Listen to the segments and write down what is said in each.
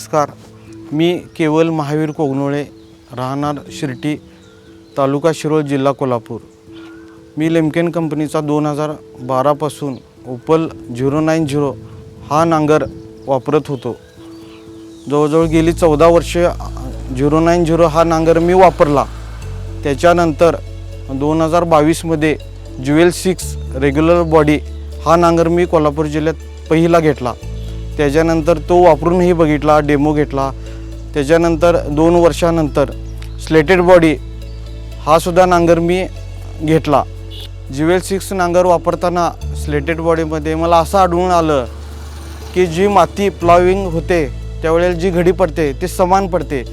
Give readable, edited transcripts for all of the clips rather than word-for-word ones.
नमस्कार. मी केवल महावीर कोगनोळे, राहणार शिर्टी, तालुका शिरोळ, जिल्हा कोल्हापूर. मी लेमकेन कंपनीचा 2012पासून ओपल 090 हा नांगर वापरत होतो. जवळजवळ गेली 14 वर्षे 090 हा नांगर मी वापरला. त्याच्यानंतर 2022मध्ये ज्युएल 6 रेग्युलर बॉडी हा नांगर मी कोल्हापूर जिल्ह्यात पहिला घेतला. त्याच्यानंतर तो वापरूनही बघितला, डेमो घेतला. त्याच्यानंतर 2 वर्षानंतर स्लेटेड बॉडी हा सुद्धा नांगर मी घेतला. ज्युएल 6 नांगर वापरताना स्लेटेड बॉडीमध्ये मला असं आढळून आलं की जी माती प्लाविंग होते त्यावेळेला जी घडी पडते ते समान पडते.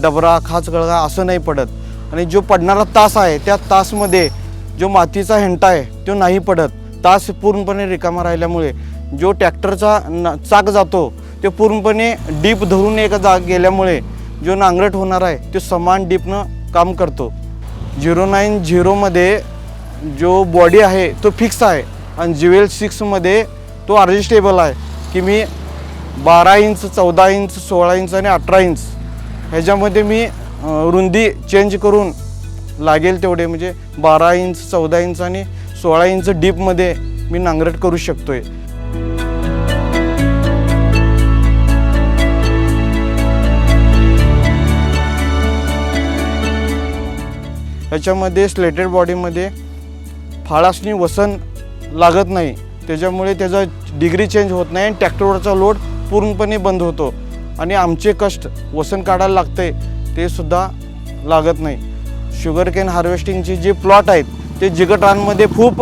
डबरा, खाच, गळगा असं नाही पडत. आणि जो पडणारा तास आहे त्या तासमध्ये जो मातीचा हेंटा आहे तो नाही पडत. तास पूर्णपणे रिकामा राहिल्यामुळे जो ट्रॅक्टरचा चाक जातो ते पूर्णपणे डीप धरून एक गेल्यामुळे जो नांगरट होणार आहे तो समान डीपनं काम करतो. 090मध्ये जो बॉडी आहे तो फिक्स आहे आणि ज्युएल 6मध्ये तो ॲडजस्टेबल आहे की मी 12 इंच, 14 इंच, 16 इंच आणि 18 इंच ह्याच्यामध्ये मी रुंदी चेंज करून लागेल तेवढे म्हणजे 12 इंच, 14 इंच आणि 16 इंच डीपमध्ये मी नांगरट करू शकतो आहे. याच्यामध्ये स्लेटेड बॉडीमध्ये फाळासनी वसन लागत नाही. त्याच्यामुळे त्याचा डिग्री चेंज होत नाही आणि ट्रॅक्टरवरचा लोड पूर्णपणे बंद होतो आणि आमचे कष्ट वसन काढायला लागते ते सुद्धा लागत नाही. शुगर केन हार्वेस्टिंगचे जे प्लॉट आहेत ते जिगटांमध्ये खूप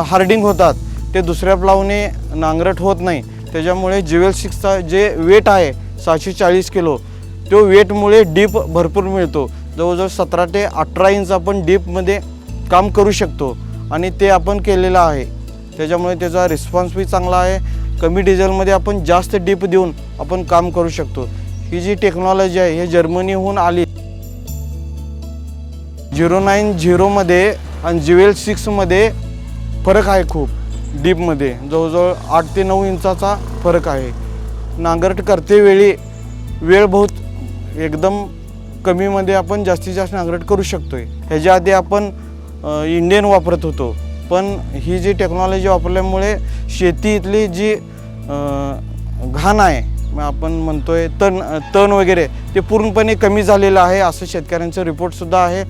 हार्डिंग होतात. ते दुसऱ्या प्लावने नांगरट होत नाही. त्याच्यामुळे ज्युएल 6चा जे वेट आहे 740 किलो तो वेटमुळे डीप भरपूर मिळतो. जवळजवळ 17 ते 18 इंच आपण डीपमध्ये काम करू शकतो आणि ते आपण केलेलं आहे. त्याच्यामुळे त्याचा रिस्पॉन्स बी चांगला आहे. कमी डिझेलमध्ये आपण जास्त डीप देऊन आपण काम करू शकतो. ही जी टेक्नॉलॉजी आहे हे जर्मनीहून आली. 090मध्ये आणि ज्युएल 6मध्ये फरक आहे खूप डीपमध्ये. जवळजवळ 8 ते 9 इंचाचा फरक आहे. नांगरट करते वेळी वेळ बहुत एकदम कमीमध्ये आपण जास्तीत जास्त नांगरट करू शकतो आहे. ह्याच्या आधी आपण इंडियन वापरत होतो, पण ही जी टेक्नॉलॉजी वापरल्यामुळे शेतीतली जी घाण आहे आपण म्हणतोय तण वगैरे ते पूर्णपणे कमी झालेलं आहे असं शेतकऱ्यांचं रिपोर्टसुद्धा आहे.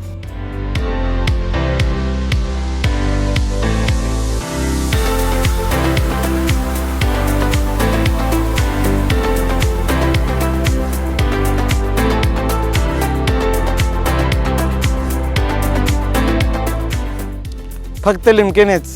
फक्त लिमकेनच.